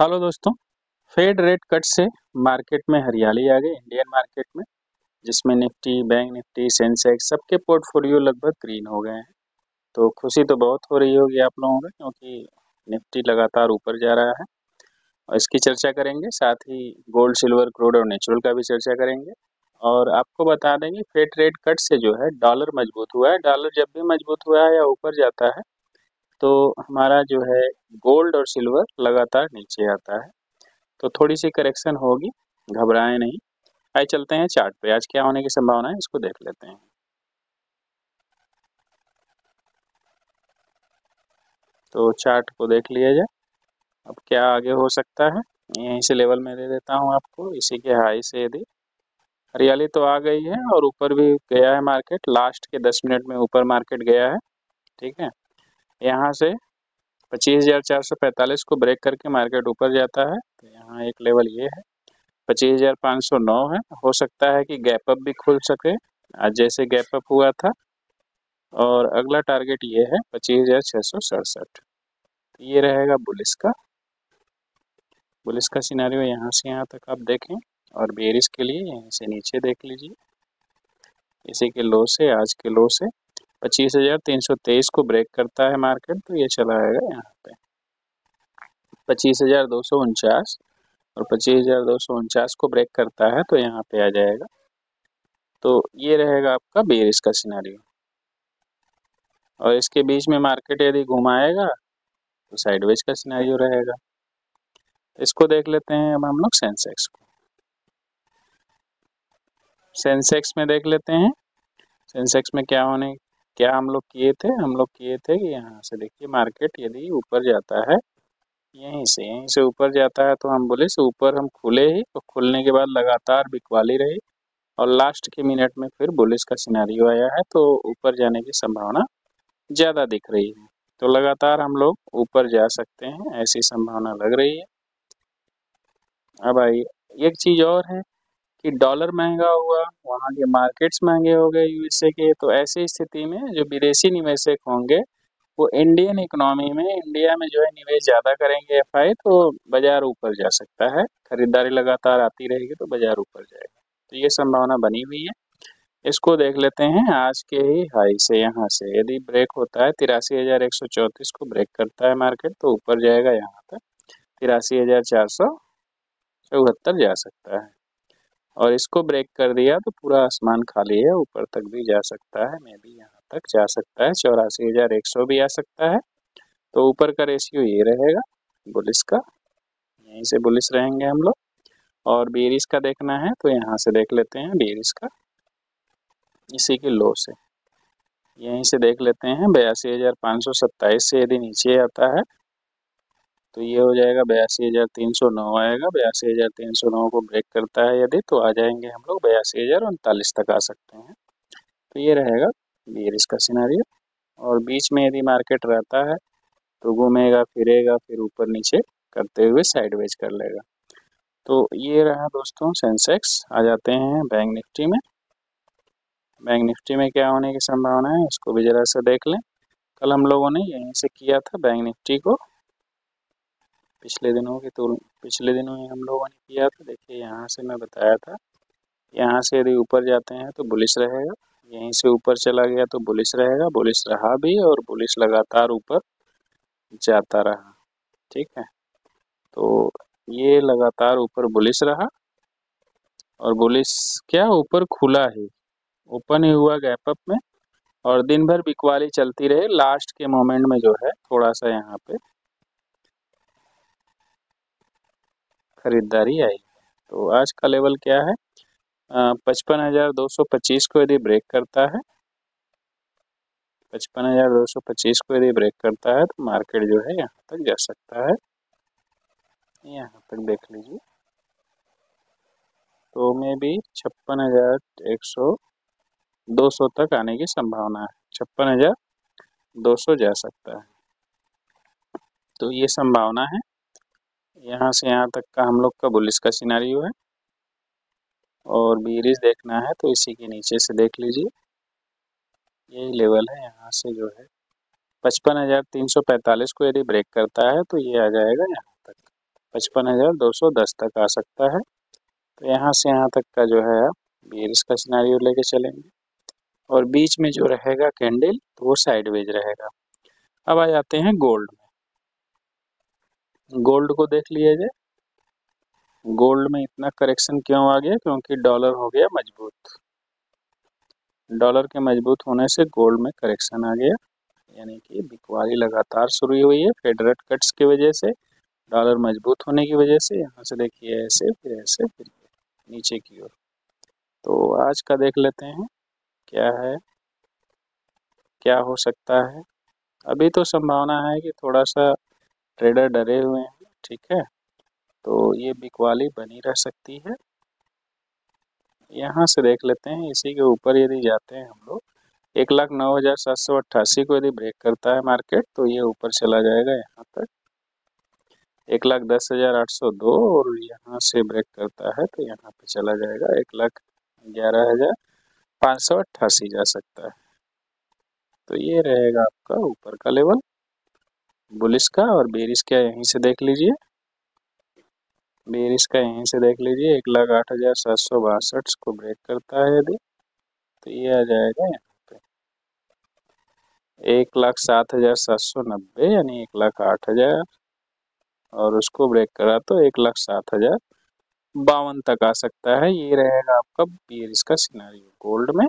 Hello दोस्तों। Fed rate cut से market में हरियाली आ गई इंडियन मार्केट में, जिसमें निफ्टी, बैंक निफ्टी, सेंसेक्स सबके पोर्टफोलियो लगभग ग्रीन हो गए हैं। तो खुशी तो बहुत हो रही होगी आप लोगों को, क्योंकि निफ्टी लगातार ऊपर जा रहा है और इसकी चर्चा करेंगे। साथ ही गोल्ड, सिल्वर, क्रूड और नेचुरल का भी चर्चा करेंगे। और आपको बता दें कि फेड रेट कट से जो है डॉलर मजबूत हुआ है। डॉलर जब भी मजबूत हुआ है या ऊपर जाता है तो हमारा जो है गोल्ड और सिल्वर लगातार नीचे आता है। तो थोड़ी सी करेक्शन होगी, घबराएं नहीं। आइए चलते हैं चार्ट पे, आज क्या होने की संभावना है इसको देख लेते हैं। तो चार्ट को देख लिया जाए, अब क्या आगे हो सकता है। यहीं से लेवल में दे देता हूँ आपको, इसी के हाई से यदि हरियाली तो आ गई है और ऊपर भी गया है मार्केट, लास्ट के 10 मिनट में ऊपर मार्केट गया है। ठीक है, यहाँ से 25,445 को ब्रेक करके मार्केट ऊपर जाता है। तो यहाँ एक लेवल ये है, 25,509 है। हो सकता है कि गैप अप भी खुल सके, आज जैसे गैप अप हुआ था। और अगला टारगेट ये है 25,667। ये रहेगा बुलिस का सिनेरियो। यहाँ से यहाँ तक आप देखें, और बेरिस के लिए यहीं से नीचे देख लीजिए, इसी के लो से, आज के लो से 25,323 को ब्रेक करता है मार्केट तो ये चला आएगा यहाँ पे 25,249, और 25,249 को ब्रेक करता है तो यहाँ पे आ जाएगा। तो ये रहेगा आपका बेरिस का सिनेरियो। और इसके बीच में मार्केट यदि घुमाएगा तो साइडवेज का सिनेरियो रहेगा। इसको देख लेते हैं अब हम लोग सेंसेक्स को। सेंसेक्स में देख लेते हैं, सेंसेक्स में क्या हम लोग किए थे कि यहाँ से देखिए मार्केट यदि ऊपर जाता है, यहीं से ऊपर जाता है तो हम बोले से ऊपर हम खुले ही, तो खुलने के बाद लगातार बिकवाली रही और लास्ट के मिनट में फिर बुलिस का सिनेरियो आया है, तो ऊपर जाने की संभावना ज़्यादा दिख रही है। तो लगातार हम लोग ऊपर जा सकते हैं, ऐसी संभावना लग रही है। अब आइए, एक चीज़ और है कि डॉलर महंगा हुआ, वहाँ के मार्केट्स महंगे हो गए यूएसए के, तो ऐसी स्थिति में जो विदेशी निवेशक होंगे वो इंडियन इकोनॉमी में, इंडिया में जो है निवेश ज़्यादा करेंगे एफआई, तो बाजार ऊपर जा सकता है। खरीदारी लगातार आती रहेगी तो बाजार ऊपर जाएगा, तो ये संभावना बनी हुई है। इसको देख लेते हैं आज के ही हाई से, यहाँ से यदि ब्रेक होता है 83,134 को ब्रेक करता है मार्केट तो ऊपर जाएगा यहाँ तक 83,474 जा सकता है। और इसको ब्रेक कर दिया तो पूरा आसमान खाली है, ऊपर तक भी जा सकता है, मे बी यहाँ तक जा सकता है, 84,100 भी आ सकता है। तो ऊपर का रेशियो ये रहेगा बुलिस का, यहीं से बुलिस रहेंगे हम लोग। और बेरिस का देखना है तो यहाँ से देख लेते हैं बेरिस का, इसी के लो से यहीं से देख लेते हैं 82,527 से यदि नीचे आता है तो ये हो जाएगा 82,309 आएगा। 82,309 को ब्रेक करता है यदि तो आ जाएंगे हम लोग 82,039 तक आ सकते हैं। तो ये रहेगा बेरिस का सिनेरियो। और बीच में यदि मार्केट रहता है तो घूमेगा फिरेगा, फिर ऊपर नीचे करते हुए साइडवेज कर लेगा। तो ये रहा दोस्तों सेंसेक्स। आ जाते हैं बैंक निफ्टी में। बैंक निफ्टी में क्या होने की संभावना है इसको भी जरा सा देख लें। कल हम लोगों ने यहीं से किया था बैंक निफ्टी को, पिछले दिनों ही हम लोगों ने किया था। देखिए यहाँ से मैं बताया था, यहाँ से यदि ऊपर जाते हैं तो बुलिश रहेगा, यहीं से ऊपर चला गया तो बुलिश रहेगा, बुलिश रहा भी और बुलिश लगातार ऊपर जाता रहा। ठीक है, तो ये लगातार ऊपर बुलिश रहा और बुलिश क्या ऊपर खुला ही, ओपन ही हुआ गैप अप में, और दिन भर बिकवाली चलती रही। लास्ट के मोमेंट में जो है थोड़ा सा यहाँ पे खरीदारी आई। तो आज का लेवल क्या है, 55,225 को यदि ब्रेक करता है, 55,225 को यदि ब्रेक करता है तो मार्केट जो है यहाँ तक जा सकता है, यहाँ तक देख लीजिए। तो में भी 56,100 200 तक आने की संभावना है, 56,200 जा सकता है। तो ये संभावना है। यहाँ से यहाँ तक का हम लोग का बुलिस का सिनेरियो है। और बेरिस देखना है तो इसी के नीचे से देख लीजिए, यही लेवल है। यहाँ से जो है 55,345 को यदि ब्रेक करता है तो ये आ जाएगा यहाँ तक। 55,210 तक आ सकता है। तो यहाँ से यहाँ तक का जो है आप बेयरिश का सिनेरियो लेके चलेंगे और बीच में जो रहेगा कैंडल तो वो साइडवेज रहेगा। अब आ जाते हैं गोल्ड में। गोल्ड को देख लिया जाए, गोल्ड में इतना करेक्शन क्यों आ गया, क्योंकि डॉलर हो गया मजबूत। डॉलर के मजबूत होने से गोल्ड में करेक्शन आ गया, यानी कि बिकवाली लगातार शुरू हुई है फेड रेट कट्स की वजह से, डॉलर मजबूत होने की वजह से। यहाँ से देखिए ऐसे फिर नीचे की ओर। तो आज का देख लेते हैं क्या है, क्या हो सकता है। अभी तो संभावना है कि थोड़ा सा ट्रेडर डरे हुए हैं, ठीक है, तो ये बिकवाली बनी रह सकती है। यहाँ से देख लेते हैं, इसी के ऊपर यदि जाते हैं हम लोग 1,09,788 को यदि ब्रेक करता है मार्केट तो ये ऊपर चला जाएगा यहाँ तक 1,10,802, और यहाँ से ब्रेक करता है तो यहाँ पे चला जाएगा 1,11,588 जा सकता है। तो ये रहेगा आपका ऊपर का लेवल बुलिश का। और बेरिश का यहीं से देख लीजिए, बेरिश का यहीं से देख लीजिए 1,08,762 को ब्रेक करता है यदि तो ये आ जाएगा यहाँ पे 1,07,790, यानी 1,08,000, और उसको ब्रेक करा तो 1,07,052 तक आ सकता है। ये रहेगा आपका बेरिश का सिनेरियो गोल्ड में।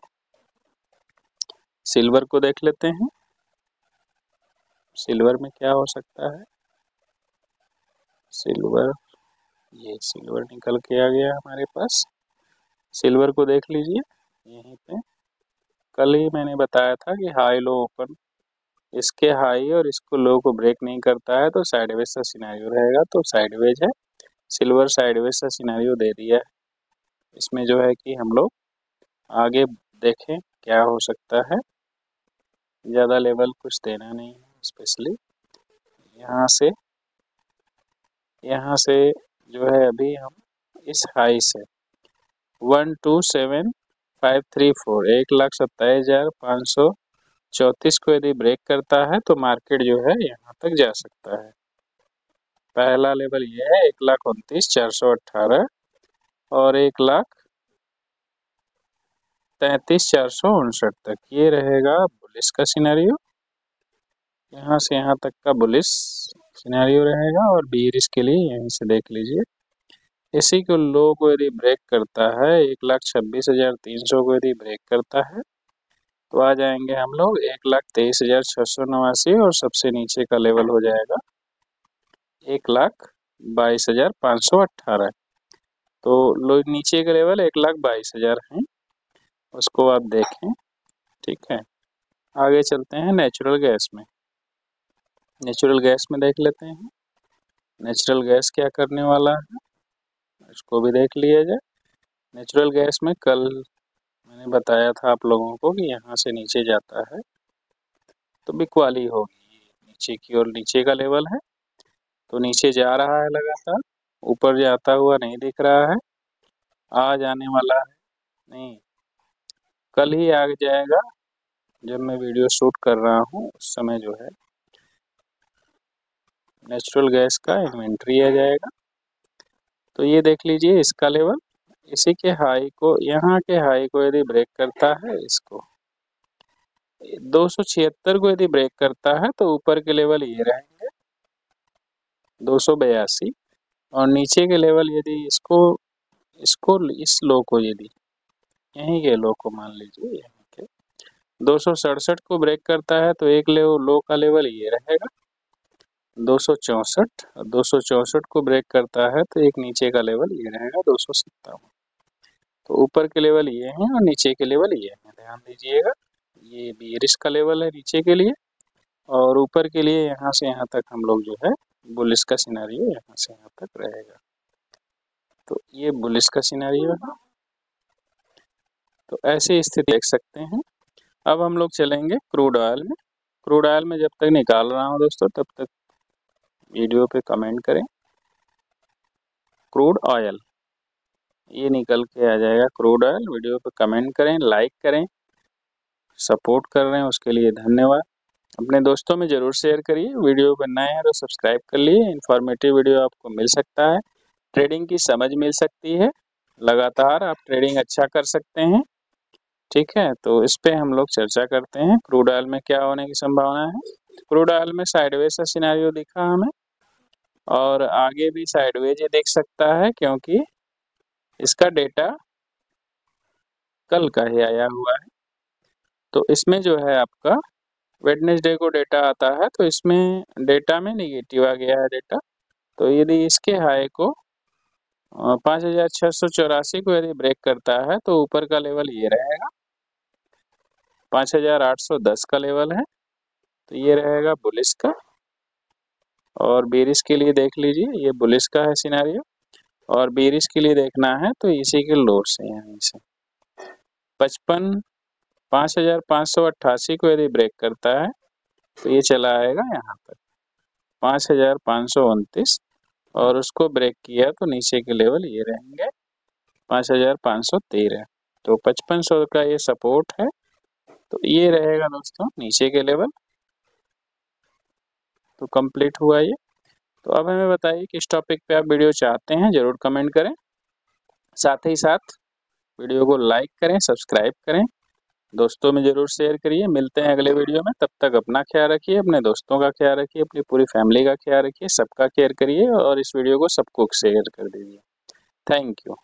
सिल्वर को देख लेते हैं, सिल्वर में क्या हो सकता है। सिल्वर, ये सिल्वर निकल के आ गया हमारे पास। सिल्वर को देख लीजिए यहीं पे, कल ही मैंने बताया था कि हाई लो ओपन, इसके हाई और इसको लो को ब्रेक नहीं करता है तो साइडवेज का सिनेरियो रहेगा। तो साइडवेज है, सिल्वर साइडवेज का सिनेरियो दे दिया है। इसमें जो है कि हम लोग आगे देखें क्या हो सकता है, ज़्यादा लेवल कुछ देना नहीं है स्पेशली। यहाँ से जो है अभी हम इस हाई से 127,534 1,27,534 को यदि ब्रेक करता है तो मार्केट जो है यहाँ तक जा सकता है। पहला लेवल ये है 1,29,418 और 1,33,459 तक, ये रहेगा बुलिश का सिनेरियो। यहाँ से यहाँ तक का बुलिश सिनेरियो रहेगा। और बेरिश के लिए यहीं से देख लीजिए, इसी को लो को यदि ब्रेक करता है 1,26,300 को यदि ब्रेक करता है तो आ जाएंगे हम लोग 1,23,689, और सबसे नीचे का लेवल हो जाएगा 1,22,518। तो लो नीचे का लेवल 1,22,000 है, उसको आप देखें, ठीक है। आगे चलते हैं नेचुरल गैस में। नेचुरल गैस में देख लेते हैं नेचुरल गैस क्या करने वाला है, इसको भी देख लिया जाए। नेचुरल गैस में कल मैंने बताया था आप लोगों को कि यहाँ से नीचे जाता है तो बिकवाली होगी, नीचे की ओर नीचे का लेवल है तो नीचे जा रहा है लगातार, ऊपर जाता हुआ नहीं दिख रहा है, आ जाने वाला है नहीं, कल ही आ जाएगा। जब मैं वीडियो शूट कर रहा हूँ उस समय जो है नेचुरल गैस का इन्वेंट्री आ जाएगा। तो ये देख लीजिए इसका लेवल, इसी के हाई को, यहाँ के हाई को यदि ब्रेक करता है, इसको 276 को यदि ब्रेक करता है तो ऊपर के लेवल ये रहेंगे 282, और नीचे के लेवल यदि इसको इसको इस लो को यदि यहीं के लो को मान लीजिए यहीं के 267 को ब्रेक करता है तो एक लो का लेवल ये रहेगा 264, 264 को ब्रेक करता है तो एक नीचे का लेवल ये रहेगा 257। तो ऊपर के लेवल ये हैं और नीचे के लेवल ये हैं, ध्यान दीजिएगा। ये बेरिश का लेवल है नीचे के लिए, और ऊपर के लिए यहाँ से यहाँ तक हम लोग जो है बुलिश का सिनेरियो यहाँ से यहाँ तक रहेगा। तो ये बुलिश का सिनेरियो है। तो ऐसी स्थिति देख सकते हैं। अब हम लोग चलेंगे क्रूड ऑयल में। क्रूड ऑयल में जब तक निकाल रहा हूँ दोस्तों तब तक वीडियो पे कमेंट करें। क्रूड ऑयल ये निकल के आ जाएगा क्रूड ऑयल, वीडियो पे कमेंट करें, लाइक करें, सपोर्ट कर रहे हैं उसके लिए धन्यवाद। अपने दोस्तों में ज़रूर शेयर करिए। वीडियो पर नए हैं तो सब्सक्राइब कर लिए। इन्फॉर्मेटिव वीडियो आपको मिल सकता है, ट्रेडिंग की समझ मिल सकती है, लगातार आप ट्रेडिंग अच्छा कर सकते हैं। ठीक है, तो इस पे हम लोग चर्चा करते हैं। क्रूड ऑयल में क्या होने की संभावना है। क्रूड ऑयल में साइडवेज का सिनेरियो दिखा हमें, और आगे भी साइडवेज ही दिख सकता है, क्योंकि इसका डेटा कल का ही आया हुआ है। तो इसमें जो है आपका वेडनेसडे को डेटा आता है, तो इसमें डेटा में निगेटिव आ गया है डेटा। तो यदि इसके हाई को 5684 को यदि ब्रेक करता है तो ऊपर का लेवल ये रहेगा, 5810 का लेवल है, तो ये रहेगा बुलिश का। और बेरिश के लिए देख लीजिए, ये बुलिश का है सिनेरियो, और बेरिश के लिए देखना है तो इसी के लो से यहीं से 5588 को यदि ब्रेक करता है तो ये चला आएगा यहाँ पर 5529, और उसको ब्रेक किया तो नीचे के लेवल ये रहेंगे 5513। तो 5500 का ये सपोर्ट है, तो ये रहेगा दोस्तों नीचे के लेवल। तो कंप्लीट हुआ ये। तो अब हमें बताइए किस टॉपिक पे आप वीडियो चाहते हैं, ज़रूर कमेंट करें। साथ ही साथ वीडियो को लाइक करें, सब्सक्राइब करें, दोस्तों में ज़रूर शेयर करिए। मिलते हैं अगले वीडियो में, तब तक अपना ख्याल रखिए, अपने दोस्तों का ख्याल रखिए, अपनी पूरी फैमिली का ख्याल रखिए, सबका केयर करिए, और इस वीडियो को सबको शेयर कर दीजिए। Thank you.